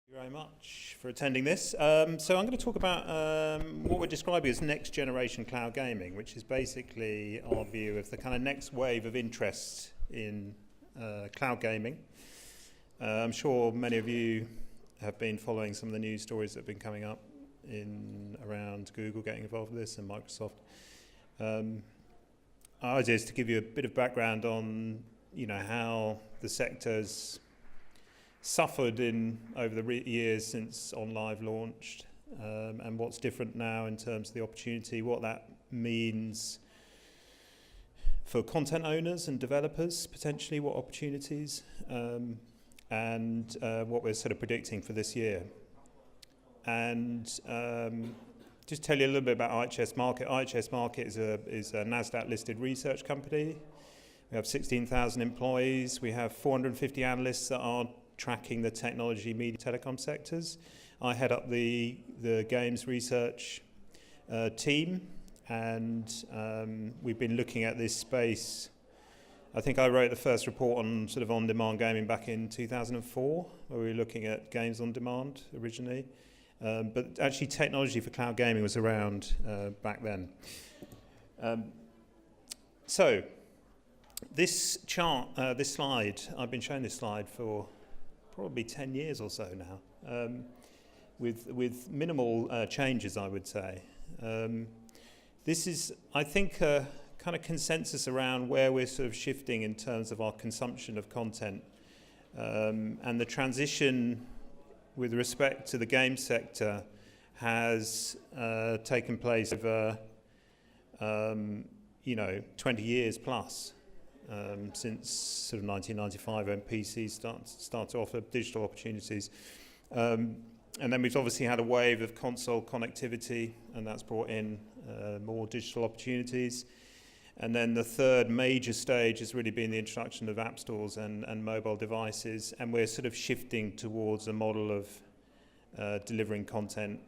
Thank you very much for attending this. So I'm going to talk about what we're describing as next generation cloud gaming, which is basically our view of the kind of next wave of interest in cloud gaming. I'm sure many of you have been following some of the news stories that have been coming up around Google getting involved with this and Microsoft. Our idea is to give you a bit of background on how the sector's suffered over the years since OnLive launched, and what's different now in terms of the opportunity, what that means for content owners and developers, potentially what opportunities, and what we're sort of predicting for this year. And just tell you a little bit about IHS Markit. IHS Markit is a NASDAQ-listed research company. We have 16,000 employees. We have 450 analysts that are tracking the technology, media, telecom sectors. I head up the games research team, and we've been looking at this space. I think I wrote the first report on sort of on-demand gaming back in 2004, where we were looking at games on demand originally. But actually technology for cloud gaming was around back then. So this chart, this slide, I've been showing this slide for probably 10 years or so now, with minimal changes, I would say. This is, I think, a kind of consensus around where we're sort of shifting in terms of our consumption of content, and the transition with respect to the game sector has taken place over 20 years plus. Since sort of 1995, when PCs start to offer digital opportunities. And then we've obviously had a wave of console connectivity, and that's brought in more digital opportunities. And then the third major stage has really been the introduction of app stores and mobile devices, and we're sort of shifting towards a model of delivering content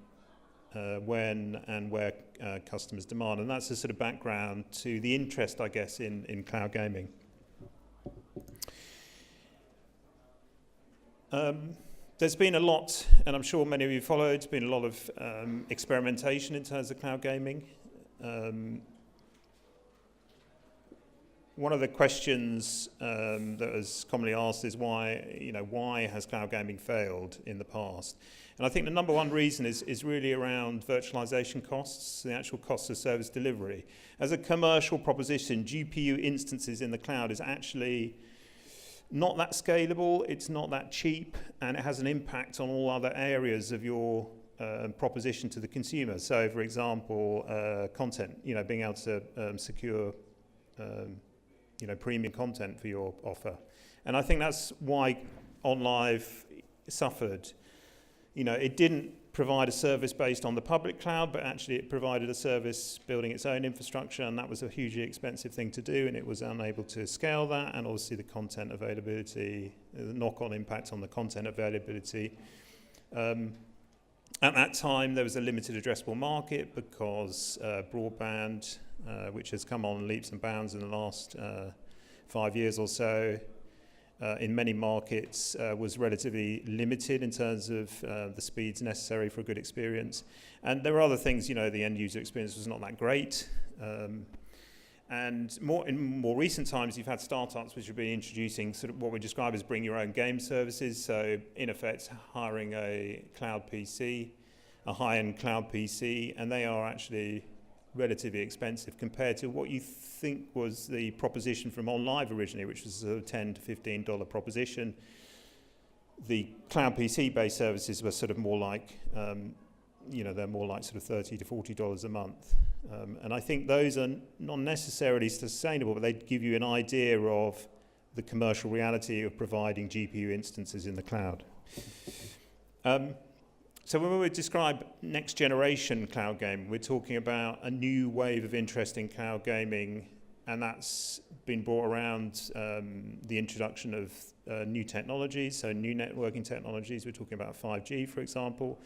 when and where customers demand. And that's the sort of background to the interest, I guess, in cloud gaming. There's been a lot, and I'm sure many of you followed, there's been a lot of experimentation in terms of cloud gaming. One of the questions that is commonly asked is why has cloud gaming failed in the past? And I think the number one reason is really around virtualization costs, the actual cost of service delivery. As a commercial proposition, GPU instances in the cloud is actually not that scalable, it's not that cheap, and it has an impact on all other areas of your proposition to the consumer. So, for example, content, being able to secure premium content for your offer. And I think that's why OnLive suffered. It didn't provide a service based on the public cloud, but actually it provided a service building its own infrastructure, and that was a hugely expensive thing to do, and it was unable to scale that, and obviously the content availability, the knock-on impact on the content availability. At that time, there was a limited addressable market because broadband, which has come on leaps and bounds in the last 5 years or so, in many markets was relatively limited in terms of the speeds necessary for a good experience. And there were other things, the end user experience was not that great. And in more recent times, you've had startups which have been introducing sort of what we describe as bring your own game services. So in effect, hiring a cloud PC, a high-end cloud PC, and they are actually relatively expensive compared to what you think was the proposition from OnLive originally, which was a $10 to $15 proposition. The cloud PC-based services were sort of more like, they're more like sort of $30 to $40 a month. And I think those are not necessarily sustainable, but they give you an idea of the commercial reality of providing GPU instances in the cloud. So when we describe next generation cloud gaming, we're talking about a new wave of interest in cloud gaming, and that's been brought around the introduction of new technologies, so new networking technologies. We're talking about 5G, for example.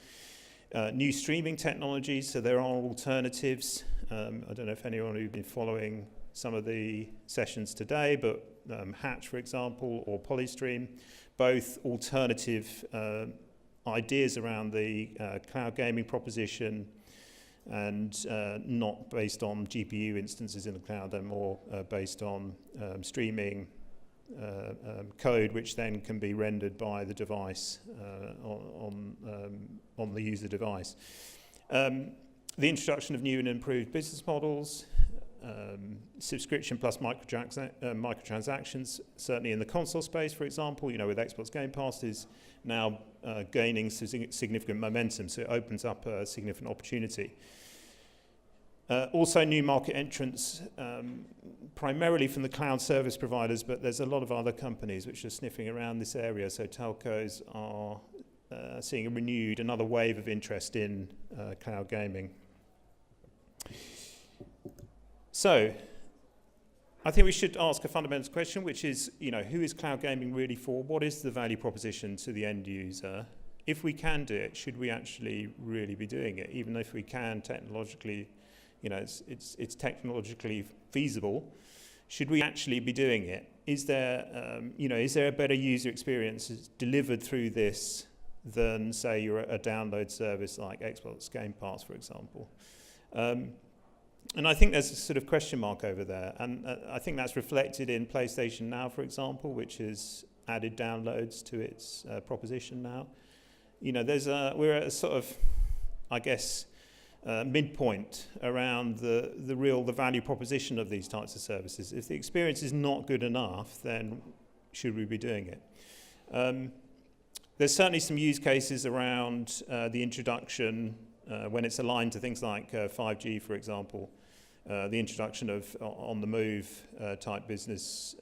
New streaming technologies, so there are alternatives. I don't know if anyone who's been following some of the sessions today, but Hatch, for example, or Polystream, both alternative ideas around the cloud gaming proposition, and not based on GPU instances in the cloud. They're more based on streaming code, which then can be rendered by the device on the user device. The introduction of new and improved business models, subscription plus microtransactions, certainly in the console space, for example, with Xbox Game Pass is now gaining significant momentum, so it opens up a significant opportunity. Also new market entrants, primarily from the cloud service providers, but there's a lot of other companies which are sniffing around this area, so telcos are seeing another wave of interest in cloud gaming. So, I think we should ask a fundamental question, which is, who is cloud gaming really for? What is the value proposition to the end user? If we can do it, should we actually really be doing it? Even if we can technologically, it's technologically feasible, should we actually be doing it? Is there a better user experience delivered through this than, say, you're a download service like Xbox Game Pass, for example? And I think there's a sort of question mark over there, and I think that's reflected in PlayStation Now, for example, which has added downloads to its proposition now. We're at a sort of, I guess, midpoint around the value proposition of these types of services. If the experience is not good enough, then should we be doing it? There's certainly some use cases around the introduction when it's aligned to things like 5G, for example, the introduction of on-the-move type business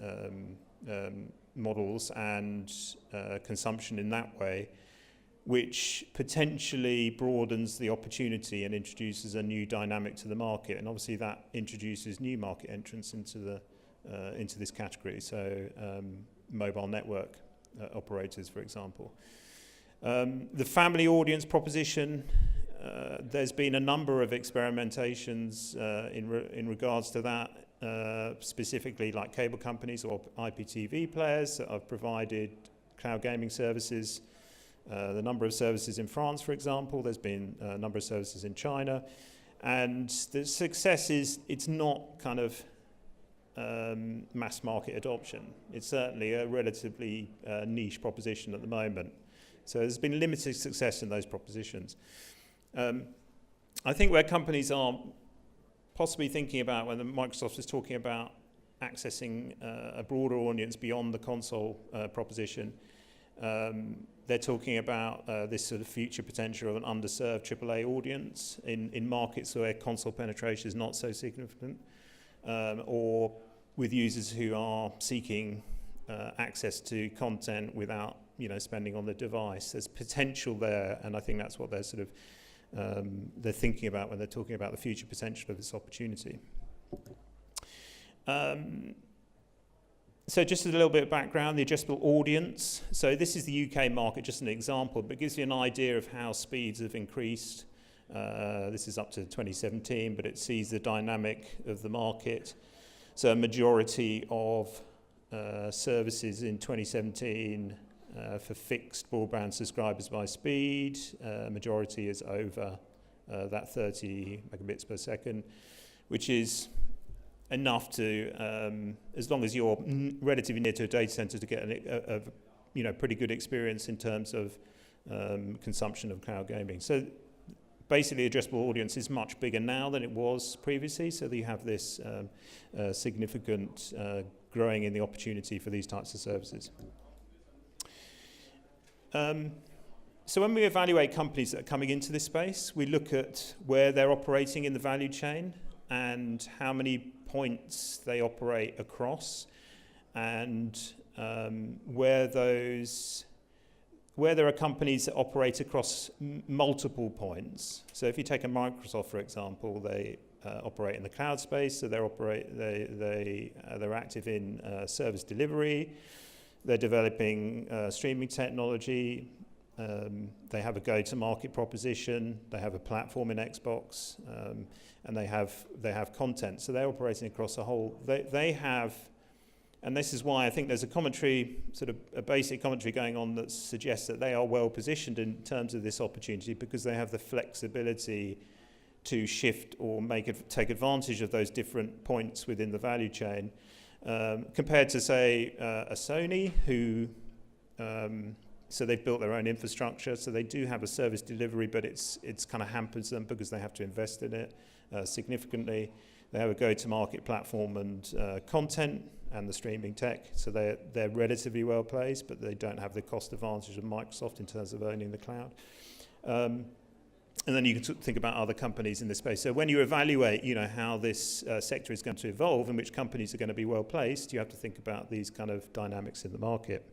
models and consumption in that way, which potentially broadens the opportunity and introduces a new dynamic to the market. And obviously that introduces new market entrants into this category, so mobile network operators, for example. The family audience proposition, there's been a number of experimentations in regards to that, specifically like cable companies or IPTV players that have provided cloud gaming services. The number of services in France, for example, there's been a number of services in China, and the success is it's not kind of mass market adoption. It's certainly a relatively niche proposition at the moment. So there's been limited success in those propositions. I think where companies are possibly thinking about, when Microsoft is talking about accessing a broader audience beyond the console proposition, they're talking about this sort of future potential of an underserved AAA audience in markets where console penetration is not so significant, or with users who are seeking access to content without spending on the device. There's potential there, and I think that's what they're sort of they're thinking about when they're talking about the future potential of this opportunity. So just a little bit of background, the addressable audience. So this is the UK market, just an example, but it gives you an idea of how speeds have increased. This is up to 2017, but it sees the dynamic of the market. So a majority of services in 2017 for fixed broadband subscribers by speed, majority is over that 30 megabits per second, which is enough to, as long as you're relatively near to a data center, to get a pretty good experience in terms of consumption of cloud gaming. So basically, addressable audience is much bigger now than it was previously. So you have this significant growing in the opportunity for these types of services. So when we evaluate companies that are coming into this space, we look at where they're operating in the value chain and how many points they operate across, and where there are companies that operate across multiple points. So if you take a Microsoft, for example, they operate in the cloud space, so they're active in service delivery. They're developing streaming technology. They have a go-to-market proposition. They have a platform in Xbox, and they have content. So they're operating across the whole. They have And this is why I think there's a commentary, sort of a basic commentary going on that suggests that they are well positioned in terms of this opportunity because they have the flexibility to shift or take advantage of those different points within the value chain, compared to, say, a Sony, who, so they've built their own infrastructure, so they do have a service delivery, but it's kind of hampers them because they have to invest in it significantly. They have a go-to-market platform and content and the streaming tech, so they're relatively well placed, but they don't have the cost advantage of Microsoft in terms of owning the cloud. And then you can think about other companies in this space. So when you evaluate, how this sector is going to evolve and which companies are going to be well placed, you have to think about these kind of dynamics in the market.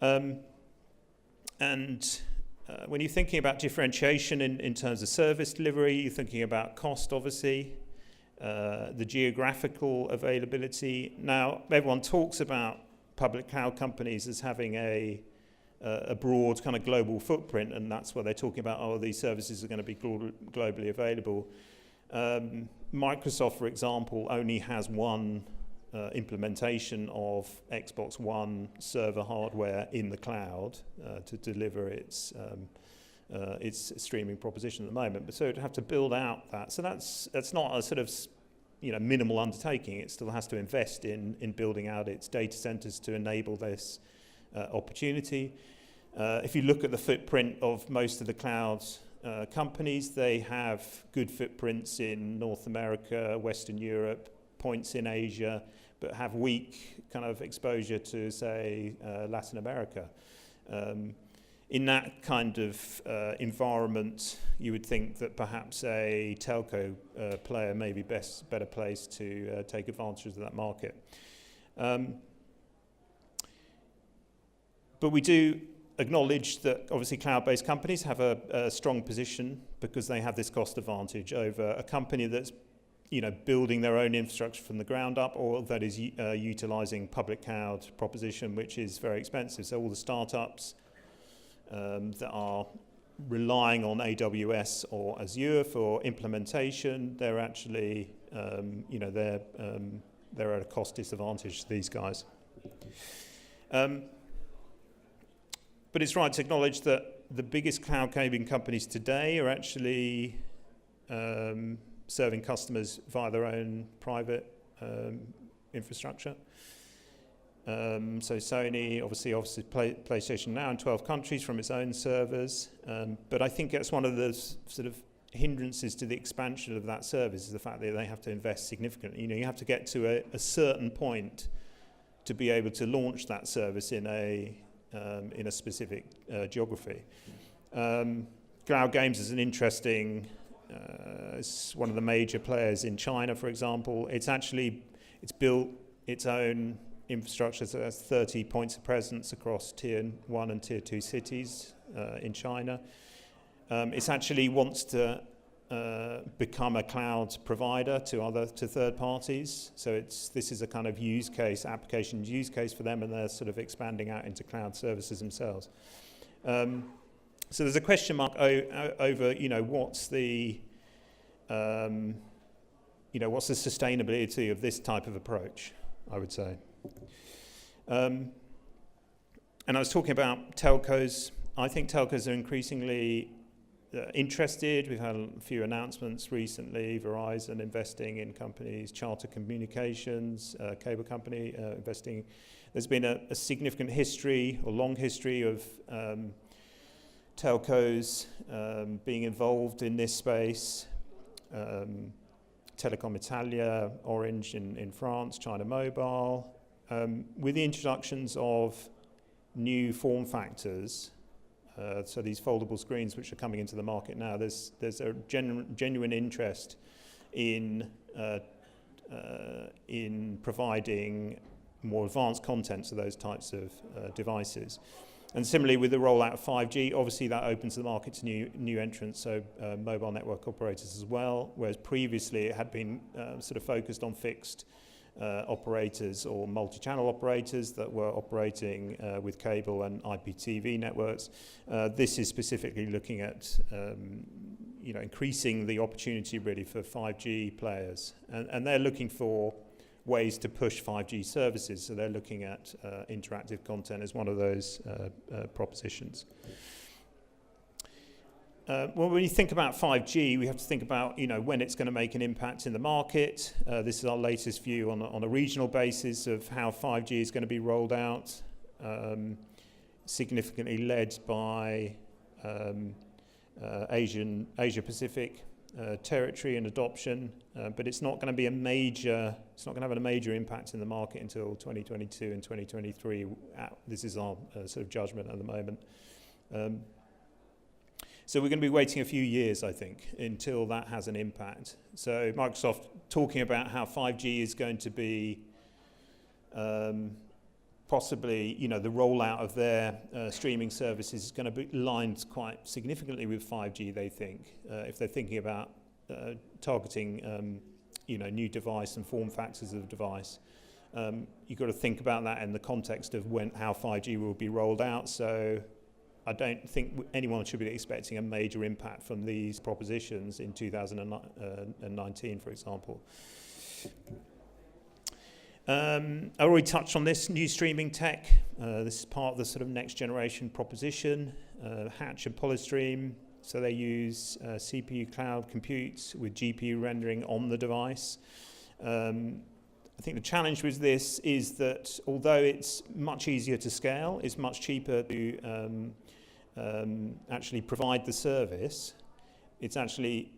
When you're thinking about differentiation in terms of service delivery, you're thinking about cost, obviously, the geographical availability. Now, everyone talks about public cloud companies as having a broad kind of global footprint, and that's what they're talking about. These services are going to be globally available. Microsoft, for example, only has one implementation of Xbox One server hardware in the cloud to deliver its streaming proposition at the moment. But so it'd have to build out that. So that's not a sort of minimal undertaking. It still has to invest in building out its data centers to enable this opportunity. If you look at the footprint of most of the cloud companies, they have good footprints in North America, Western Europe, points in Asia, but have weak kind of exposure to, say, Latin America. In that kind of environment, you would think that perhaps a telco player may be better placed to take advantage of that market. But we do acknowledge that obviously cloud-based companies have a strong position because they have this cost advantage over a company that's building their own infrastructure from the ground up, or that is utilizing public cloud proposition, which is very expensive. So all the startups that are relying on AWS or Azure for implementation, they're actually they're at a cost disadvantage to these guys. But it's right to acknowledge that the biggest cloud gaming companies today are actually serving customers via their own private infrastructure. So Sony obviously offers PlayStation Now in 12 countries from its own servers. But I think that's one of the sort of hindrances to the expansion of that service, is the fact that they have to invest significantly. You have to get to a certain point to be able to launch that service in a specific geography. Cloud Games is an interesting. It's one of the major players in China, for example. It's built its own infrastructure, so that's 30 points of presence across Tier 1 and Tier 2 cities in China. It actually wants to become a cloud provider to third parties. So this is a kind of application use case for them, and they're sort of expanding out into cloud services themselves. So there's a question mark over, what's the sustainability of this type of approach, I would say. And I was talking about telcos. I think telcos are increasingly interested. We've had a few announcements recently. Verizon investing in companies, Charter Communications, cable company investing. There's been a significant history, or long history, of telcos being involved in this space. Telecom Italia, Orange in France, China Mobile. With the introductions of new form factors, so these foldable screens which are coming into the market now, there's a genuine interest in providing more advanced content to those types of devices. And similarly, with the rollout of 5G, obviously that opens the market to new entrants, so mobile network operators as well, whereas previously it had been sort of focused on fixed operators or multi-channel operators that were operating with cable and IPTV networks. This is specifically looking at increasing the opportunity really for 5G players, and they're looking for ways to push 5G services. So they're looking at interactive content as one of those propositions. Well, when you think about 5G, we have to think about, when it's going to make an impact in the market. This is our latest view on a regional basis of how 5G is going to be rolled out, significantly led by Asia Pacific territory and adoption, but it's not going to be it's not going to have a major impact in the market until 2022 and 2023. This is our sort of judgment at the moment. So we're going to be waiting a few years, I think, until that has an impact. So Microsoft talking about how 5G is going to be possibly, the rollout of their streaming services is going to be aligned quite significantly with 5G, they think, if they're thinking about targeting, new device and form factors of the device. You've got to think about that in the context of how 5G will be rolled out. So I don't think anyone should be expecting a major impact from these propositions in 2019, for example. I already touched on this new streaming tech. This is part of the sort of next generation proposition, Hatch and Polystream. So they use CPU cloud compute with GPU rendering on the device. I think the challenge with this is that although it's much easier to scale, it's much cheaper to actually provide the service. It's actually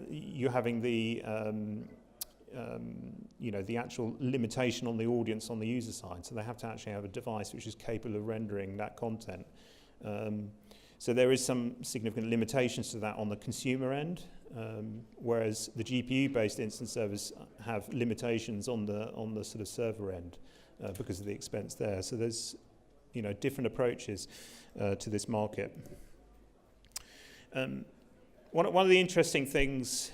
you're having the the actual limitation on the audience on the user side. So they have to actually have a device which is capable of rendering that content. So there is some significant limitations to that on the consumer end, whereas the GPU-based instance servers have limitations on the sort of server end because of the expense there. So there's different approaches to this market. One of the interesting things,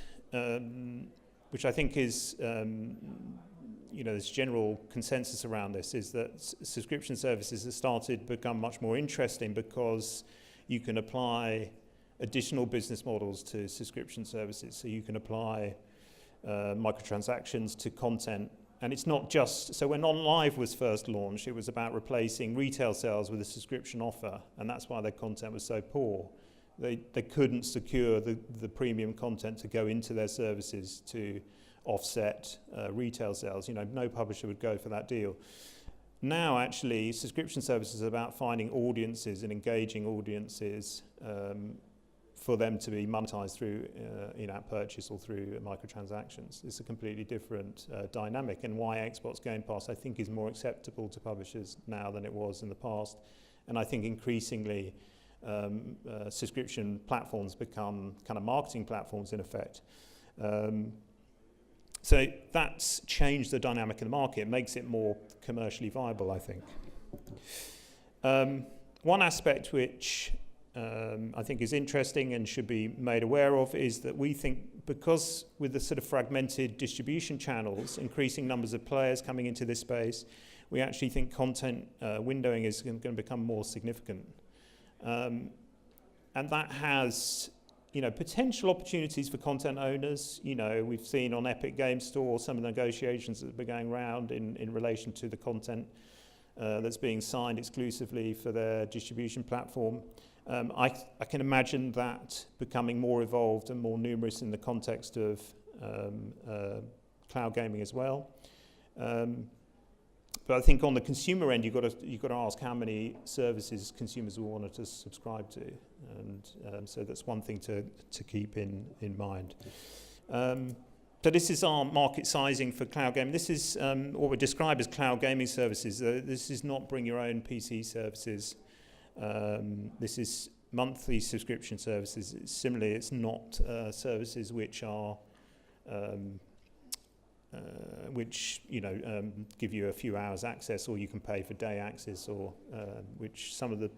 which I think is, there's general consensus around this, is that subscription services have become much more interesting because you can apply additional business models to subscription services. So you can apply microtransactions to content. And it's not just, so when OnLive was first launched, it was about replacing retail sales with a subscription offer, and that's why their content was so poor. They couldn't secure the premium content to go into their services to offset retail sales. No publisher would go for that deal. Now, actually, subscription services are about finding audiences and engaging audiences for them to be monetized through in-app purchase or through microtransactions. It's a completely different dynamic, and why Xbox Game Pass, I think, is more acceptable to publishers now than it was in the past. And I think increasingly subscription platforms become kind of marketing platforms in effect. So that's changed the dynamic in the market. It makes it more commercially viable, I think. One aspect which I think is interesting and should be made aware of is that we think, because with the sort of fragmented distribution channels, increasing numbers of players coming into this space, we actually think content windowing is going to become more significant. And that has potential opportunities for content owners. We've seen on Epic Games Store some of the negotiations that have been going around in relation to the content that's being signed exclusively for their distribution platform. I can imagine that becoming more evolved and more numerous in the context of cloud gaming as well. But I think on the consumer end, you've got to ask how many services consumers will want to subscribe to, and so that's one thing to keep in mind. So this is our market sizing for cloud gaming. This is what we describe as cloud gaming services. This is not bring your own PC services. This is monthly subscription services. Similarly, it's not services which are give you a few hours access, or you can pay for day access, or which some of the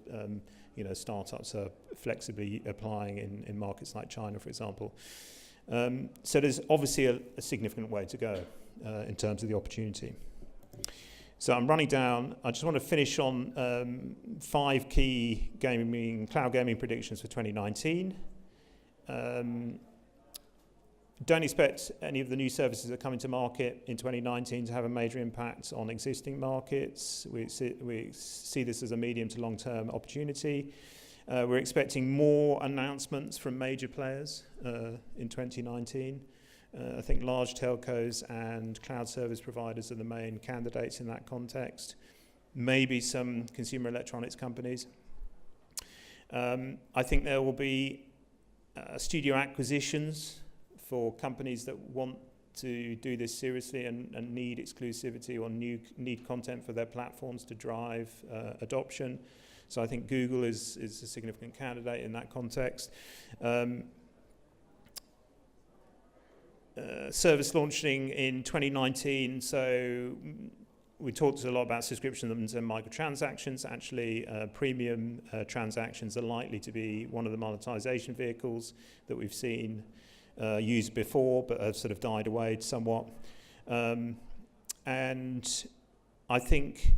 startups are flexibly applying in markets like China, for example. So there's obviously a significant way to go in terms of the opportunity. So I'm running down. I just want to finish on 5 key cloud gaming predictions for 2019. Don't expect any of the new services that come into market in 2019 to have a major impact on existing markets. We see this as a medium to long-term opportunity. We're expecting more announcements from major players in 2019. I think large telcos and cloud service providers are the main candidates in that context. Maybe some consumer electronics companies. I think there will be studio acquisitions for companies that want to do this seriously and need exclusivity or need content for their platforms to drive adoption. So I think Google is a significant candidate in that context. Service launching in 2019, so we talked a lot about subscriptions and microtransactions. Actually, premium transactions are likely to be one of the monetization vehicles that we've seen used before, but have sort of died away somewhat. And I think,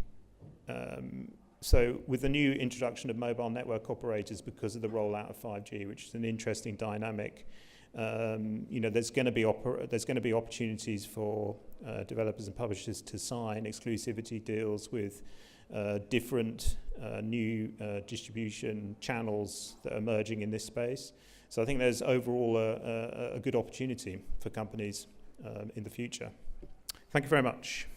so with the new introduction of mobile network operators because of the rollout of 5G, which is an interesting dynamic, there's going to be opportunities for developers and publishers to sign exclusivity deals with different new distribution channels that are emerging in this space. So I think there's overall a good opportunity for companies in the future. Thank you very much.